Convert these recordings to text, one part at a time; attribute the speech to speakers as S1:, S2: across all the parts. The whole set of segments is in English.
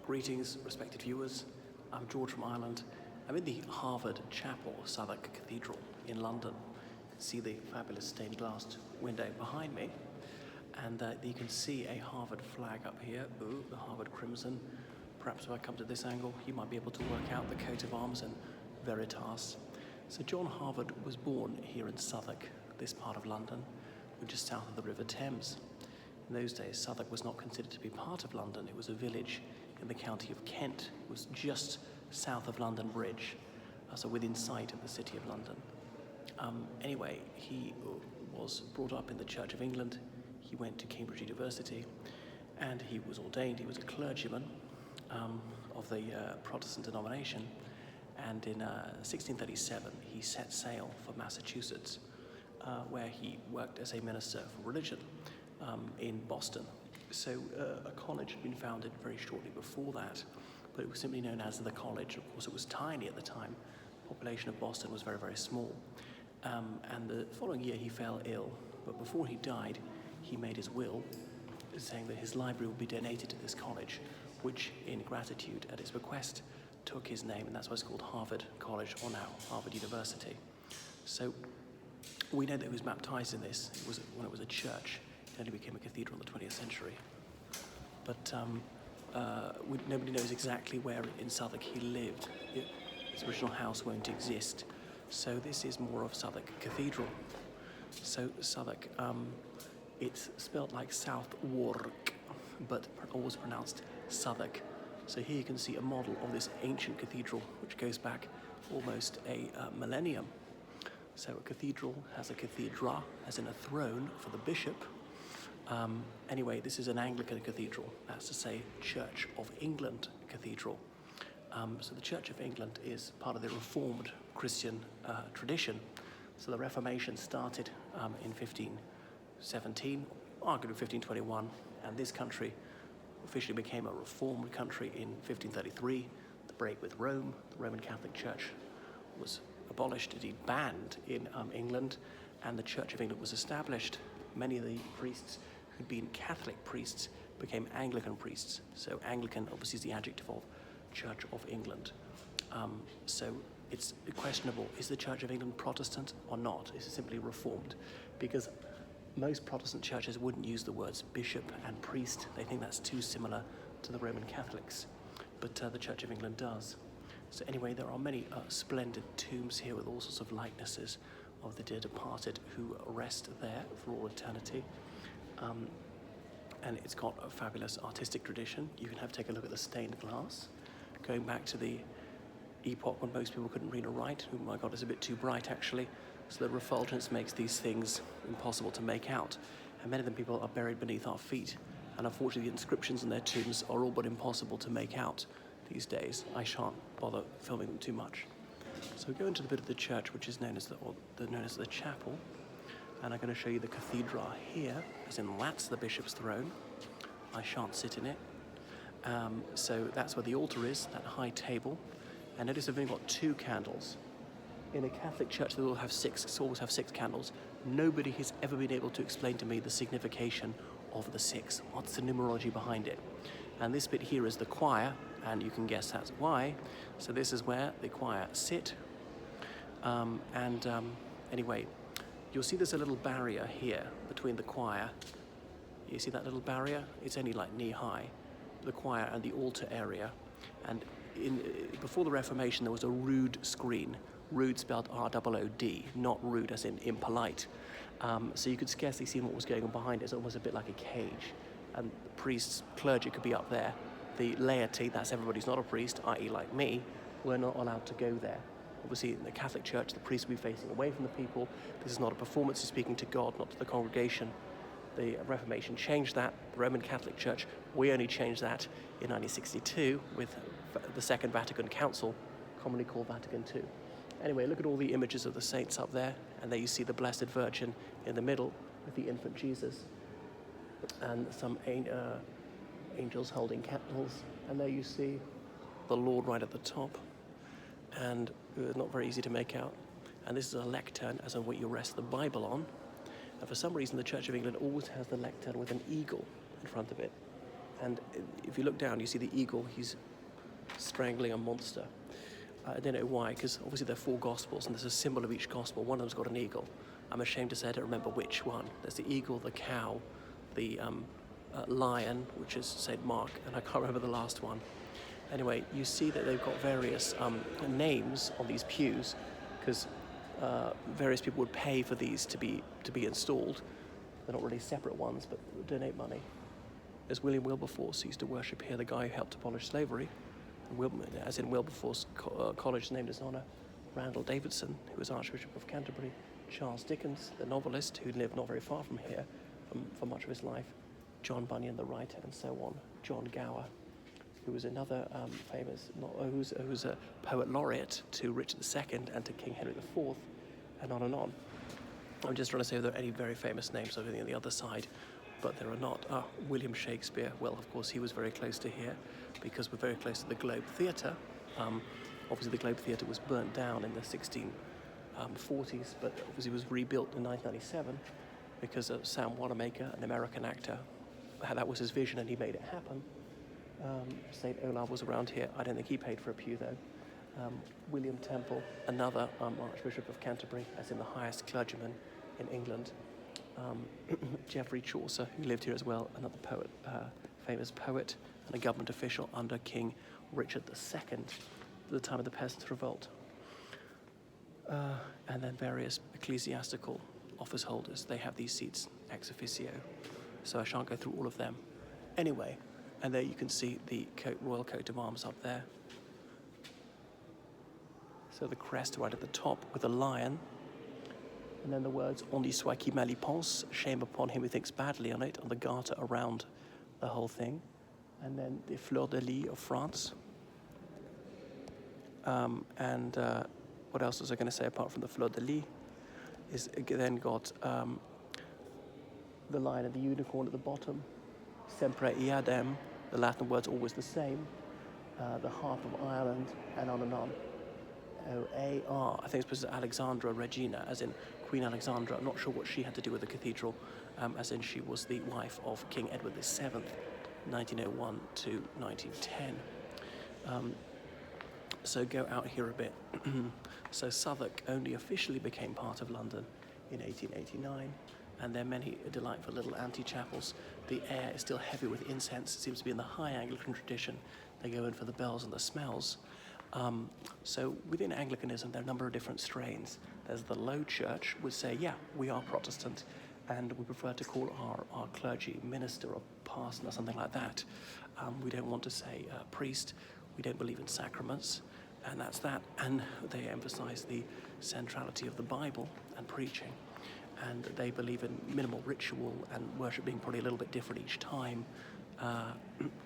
S1: Greetings, respected viewers. I'm George from Ireland. I'm in the Harvard Chapel, Southwark Cathedral in London. You can see the fabulous stained glass window behind me. And you can see a Harvard flag up here. Ooh, the Harvard Crimson. Perhaps if I come to this angle, you might be able to work out the coat of arms and Veritas. So John Harvard was born here in Southwark, this part of London, which is south of the River Thames. In those days, Southwark was not considered to be part of London. It was a village in the county of Kent. It was just south of London Bridge, so within sight of the city of London. Anyway, he was brought up in the Church of England. He went to Cambridge University, and he was ordained. He was a clergyman of the Protestant denomination. And in 1637, he set sail for Massachusetts, where he worked as a minister for religion in Boston. So a college had been founded very shortly before that, but it was simply known as the college. Of course, it was tiny at the time. The population of Boston was very, very small. And the following year, he fell ill. But before he died, he made his will, saying that his library would be donated to this college, which, in gratitude at his bequest, took his name, and that's why it's called Harvard College, or now Harvard University. So we know that he was baptized in this. It was when it was a church. It only became a cathedral in the 20th century. But nobody knows exactly where in Southwark he lived. His original house won't exist. So this is more of Southwark Cathedral. So Southwark, it's spelled like Southwark, but always pronounced Southwark. So here you can see a model of this ancient cathedral, which goes back almost a millennium. So a cathedral has a cathedra, as in a throne for the bishop. Anyway, this is an Anglican cathedral. That's to say, Church of England cathedral. So the Church of England is part of the Reformed Christian tradition. So the Reformation started in 1517, arguably 1521, and this country officially became a Reformed country in 1533. The break with Rome, the Roman Catholic Church was abolished, indeed banned in England, and the Church of England was established. Many of the priests who'd been Catholic priests became Anglican priests. So Anglican obviously is the adjective of Church of England. So it's questionable, is the Church of England Protestant or not? Is it simply Reformed? Because most Protestant churches wouldn't use the words bishop and priest. They think that's too similar to the Roman Catholics. But the Church of England does. So anyway, there are many splendid tombs here with all sorts of likenesses of the dear departed who rest there for all eternity. And it's got a fabulous artistic tradition. You can take a look at the stained glass, going back to the epoch when most people couldn't read or write. Oh my God, it's a bit too bright actually. So the refulgence makes these things impossible to make out. And many of them people are buried beneath our feet. And unfortunately, the inscriptions in their tombs are all but impossible to make out these days. I shan't bother filming them too much. So we go into the bit of the church which is known as the chapel. And I'm going to show you the cathedra here, as in that's the bishop's throne. I shan't sit in it. So that's where the altar is, that high table. And notice I've only got 2 candles. In a Catholic church, they all have 6, always have 6 candles. Nobody has ever been able to explain to me the signification of the 6. What's the numerology behind it? And this bit here is the choir, and you can guess that's why. So this is where the choir sit. Anyway, you'll see there's a little barrier here between the choir. You see that little barrier? It's only like knee high, the choir and the altar area. And before the Reformation, there was a rood screen. Rood spelled R-O-O-D, not rude as in impolite. So you could scarcely see what was going on behind it. It's almost a bit like a cage. And the priests, clergy could be up there. The laity, that's everybody who's not a priest, i.e. like me, were not allowed to go there. Obviously, in the Catholic Church, the priest will be facing away from the people. This is not a performance, he's speaking to God, not to the congregation. The Reformation changed that. The Roman Catholic Church, we only changed that in 1962 with the Second Vatican Council, commonly called Vatican II. Anyway, look at all the images of the saints up there, and there you see the Blessed Virgin in the middle with the infant Jesus, and some angels holding candles, and there you see the Lord right at the top, and not very easy to make out. And this is a lectern, as in what you rest the Bible on. And for some reason, the Church of England always has the lectern with an eagle in front of it. And if you look down, you see the eagle. He's strangling a monster. I don't know why, because obviously there are 4 Gospels, and there's a symbol of each Gospel. One of them's got an eagle. I'm ashamed to say I don't remember which one. There's the eagle, the cow, the lion, which is St. Mark, and I can't remember the last one. Anyway, you see that they've got various names on these pews, because various people would pay for these to be installed. They're not really separate ones, but donate money. There's William Wilberforce, who used to worship here, the guy who helped abolish slavery. As in Wilberforce College is named in his honour. Randall Davidson, who was Archbishop of Canterbury. Charles Dickens, the novelist, who lived not very far from here for much of his life. John Bunyan, the writer, and so on. John Gower, who was another famous, who's a poet laureate to Richard II and to King Henry IV, and on and on. I'm just trying to say if there are any very famous names over on the other side, but there are not. William Shakespeare, well, of course, he was very close to here, because we're very close to the Globe Theatre. Obviously, the Globe Theatre was burnt down in the 1640s, but obviously was rebuilt in 1997 because of Sam Wanamaker, an American actor. That was his vision, and he made it happen. St. Olaf was around here. I don't think he paid for a pew, though. William Temple, another Archbishop of Canterbury, as in the highest clergyman in England. Geoffrey Chaucer, who lived here as well, another poet, famous poet, and a government official under King Richard II at the time of the Peasants' Revolt. And then various ecclesiastical office holders, they have these seats ex officio, so I shan't go through all of them. Anyway, and there you can see the royal coat of arms up there. So the crest right at the top with a lion, and then the words "On y soit qui mal y pense," shame upon him who thinks badly on it, on the garter around the whole thing, and then the fleur de lis of France. What else was I going to say apart from the fleur de lis? Is then got the lion and the unicorn at the bottom, sempre iadem, the Latin word's always the same, the harp of Ireland, and on and on. O-A-R, I think it's supposed to Alexandra Regina, as in Queen Alexandra. I'm not sure what she had to do with the cathedral, as in she was the wife of King Edward VII, 1901 to 1910. So go out here a bit. So Southwark only officially became part of London in 1889, and there are many delightful little ante-chapels. The air is still heavy with incense. It seems to be in the high Anglican tradition. They go in for the bells and the smells. So within Anglicanism, there are a number of different strains. There's the Low Church, would say, yeah, we are Protestant, and we prefer to call our clergy minister or parson or something like that. We don't want to say priest. We don't believe in sacraments, and that's that. And they emphasize the centrality of the Bible and preaching. And they believe in minimal ritual and worship being probably a little bit different each time.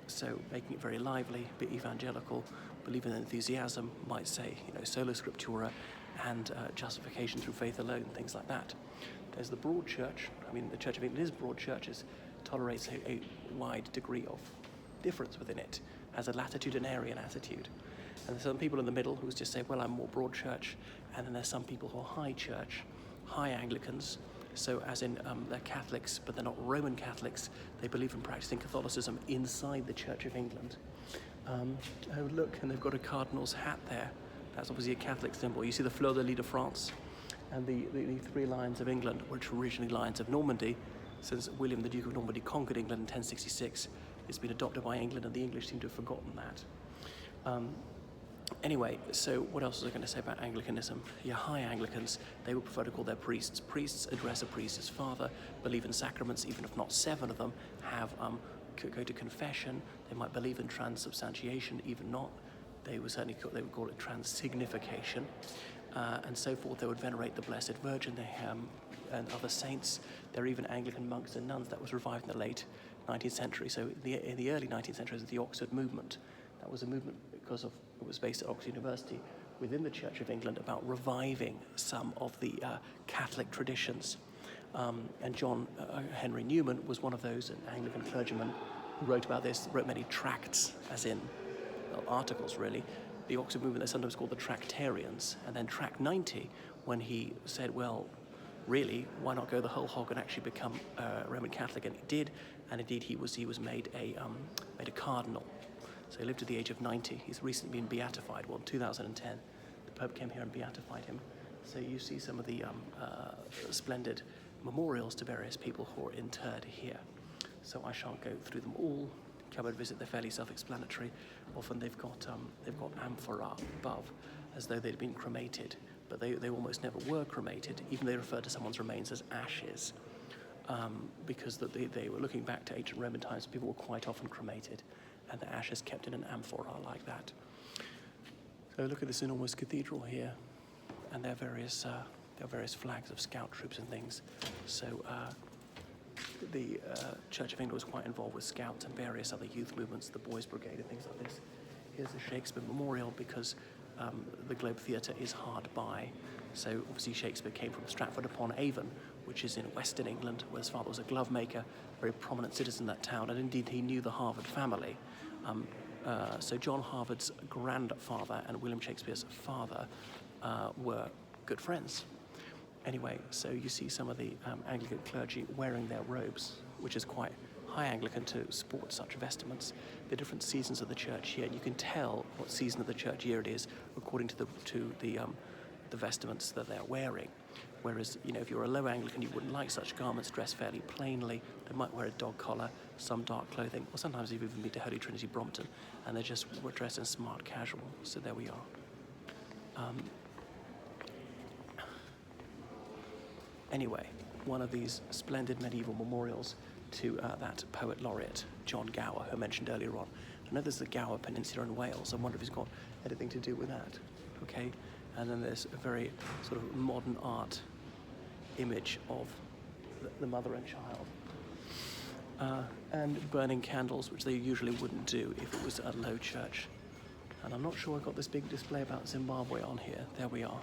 S1: So making it very lively, a bit evangelical, believe in enthusiasm, might say, sola scriptura, and justification through faith alone, things like that. There's the Broad Church. I mean, the Church of England is broad churches, tolerates a wide degree of difference within it, has a latitudinarian attitude. And there's some people in the middle who just say, well, I'm more broad church. And then there's some people who are high church, high Anglicans. So as in they're Catholics, but they're not Roman Catholics. They believe in practicing Catholicism inside the Church of England. Oh, look, and they've got a cardinal's hat there. That's obviously a Catholic symbol. You see the Fleur de Lis de France and the 3 lions of England, which were originally lions of Normandy. Since William, the Duke of Normandy, conquered England in 1066, it's been adopted by England, and the English seem to have forgotten that. Anyway, so what else was I going to say about Anglicanism? Yeah, high Anglicans, they would prefer to call their priests. Priests address a priest as father, believe in sacraments, even if not 7 of them, go to confession. They might believe in transubstantiation, even not. They would call it transsignification, and so forth. They would venerate the Blessed Virgin and other saints. There are even Anglican monks and nuns. That was revived in the late 19th century. So in the early 19th century, was the Oxford movement. That was a movement because it was based at Oxford University within the Church of England about reviving some of the Catholic traditions. And John Henry Newman was one of those, an Anglican clergyman who wrote about this, wrote many tracts, as in articles really. The Oxford movement, they're sometimes called the Tractarians. And then Tract 90, when he said, well, really, why not go the whole hog and actually become Roman Catholic? And he did, and indeed he was made a cardinal. So he lived to the age of 90. He's recently been beatified. Well, in 2010, the Pope came here and beatified him. So you see some of the splendid memorials to various people who are interred here. So I shan't go through them all. Come and visit, they're fairly self-explanatory. Often they've got amphora above, as though they'd been cremated, but they almost never were cremated. Even they refer to someone's remains as ashes, because they were looking back to ancient Roman times. People were quite often cremated, and the ashes kept in an amphora like that. So look at this enormous cathedral here, and there are various flags of scout troops and things. So the Church of England was quite involved with Scouts and various other youth movements, the Boys Brigade and things like this. Here's the Shakespeare Memorial, because the Globe Theatre is hard by. So obviously Shakespeare came from Stratford-upon-Avon, which is in Western England, where his father was a glove maker, very prominent citizen in that town, and indeed he knew the Harvard family. So John Harvard's grandfather and William Shakespeare's father were good friends. Anyway, so you see some of the Anglican clergy wearing their robes, which is quite high Anglican to sport such vestments. The different seasons of the church year, and you can tell what season of the church year it is according to the vestments that they're wearing. Whereas, if you're a low Anglican, you wouldn't like such garments, dressed fairly plainly. They might wear a dog collar, some dark clothing, or sometimes you've even been to Holy Trinity Brompton, and they just were dressed in smart casual. So there we are. Anyway, one of these splendid medieval memorials to that poet laureate, John Gower, who I mentioned earlier on. I know there's the Gower Peninsula in Wales. I wonder if he's got anything to do with that. Okay, and then there's a very sort of modern art image of the mother and child. And burning candles, which they usually wouldn't do if it was a low church. And I'm not sure I've got this big display about Zimbabwe on here. There we are.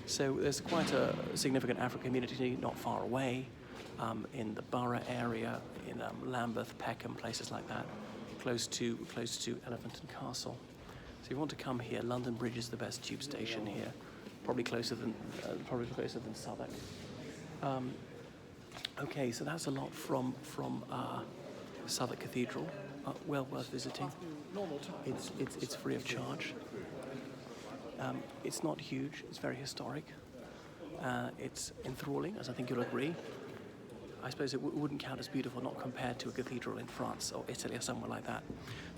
S1: So there's quite a significant African community not far away, in the Borough area, in Lambeth, Peckham, places like that, close to Elephant and Castle. So if you want to come here, London Bridge is the best tube station here, probably closer than Southwark. Okay, so that's a lot from Southwark Cathedral. Well worth visiting. It's free of charge. It's not huge, it's very historic. It's enthralling, as I think you'll agree. I suppose it wouldn't count as beautiful, not compared to a cathedral in France or Italy or somewhere like that.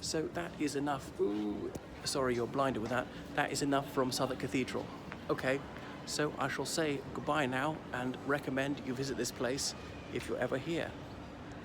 S1: So that is enough. Ooh, sorry, you're blinded with that. That is enough from Southwark Cathedral. Okay, so I shall say goodbye now and recommend you visit this place if you're ever here.